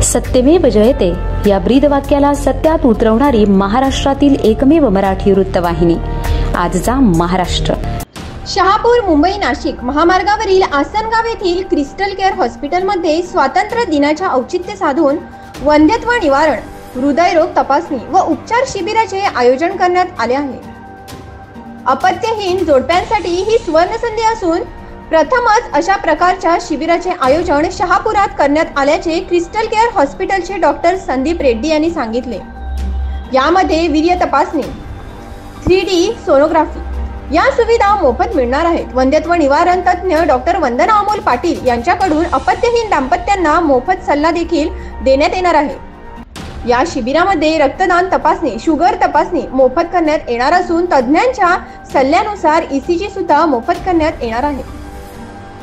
सत्यमेव जयते या ब्रीदवाक्याला सत्यात उतरवणारी महाराष्ट्रातील एकमेव मराठी वृत्तवाहिनी आजचा महाराष्ट्र। शहापूर मुंबई नाशिक महामार्गावरील आसनगाव येथील क्रिस्टल केअर हॉस्पिटलमध्ये स्वातंत्र्य दिनाच्या औचित्य साधून वंध्यत्व निवारण, हृदयरोग तपासणी व उपचार शिबिराचे आयोजन करण्यात आले आहे। अपत्यहीन जोडप्यांसाठी ही सुवर्ण संधी असून प्रथमच अशा प्रकारच्या शिबिराचे आयोजन शहापुरात करण्यात आल्याचे क्रिस्टल केअर हॉस्पिटलचे डॉक्टर संदीप रेड्डी यांनी सांगितले। यामध्ये वीर्य तपासणी, 3D सोनोग्राफी या सुविधा मोफत मिळणार आहेत। वंध्यत्व निवारण तज्ञ डॉक्टर वंदना अमोल पाटील यांच्याकडून अपत्यहीन दाम्पत्यांना मोफत सल्ला देखील देण्यात येणार आहे। या शिबिरामध्ये रक्तदान तपासणी, शुगर तपासणी मोफत करण्यात येणार असून तज्ञांच्या सल्ल्यानुसार ECG सुद्धा मोफत करण्यात येणार आहे।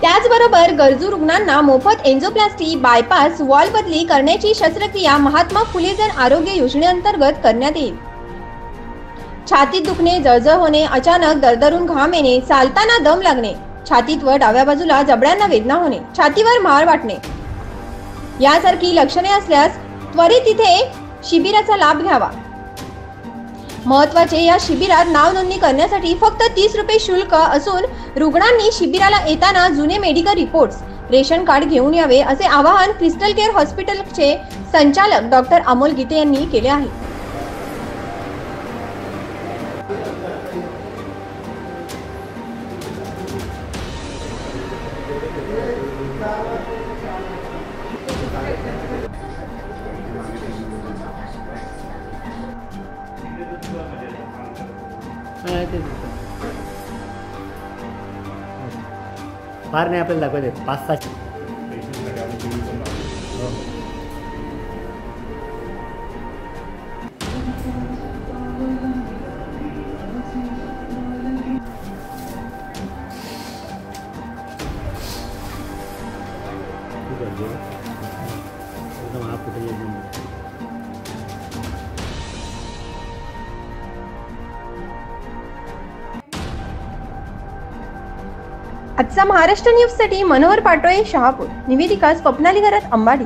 त्याचबरोबर गरजू रुग्णांना मोफत एन्झोप्लास्टी, बायपास, वॉल बदली करण्याची शस्त्रक्रिया महात्मा फुले जन आरोग्य योजनेअंतर्गत करण्यात येईल। छातीत दुखणे, जळजळ होणे, अचानक दरदरून घाम येणे, चालताना दम लागणे, छातीत व डाव्या बाजूला जबड्यांना वेदना होणे, छातीवर माळ वाटणे यासारखी लक्षणे असल्यास त्वरित इथे शिबिराचा लाभ घ्यावा। महत्त्वाचे, या शिबिरात नाव नोंदणी करण्यासाठी फक्त 30 रुपये शुल्क असून रुग्णांनी शिबिराला येताना जुने मेडिकल रिपोर्ट्स, रेशन कार्ड घेऊन यावे असे आवाहन क्रिस्टल केअर हॉस्पिटलचे संचालक डॉक्टर अमोल गीते यांनी केले आहे। फार नाही आपल्याला दाखवते 5-6 आजचा महाराष्ट्र न्यूज साठी मनोहर पाटोळे, शहापूर। निवेदिका स्वप्नाली घरात, अंबाडी।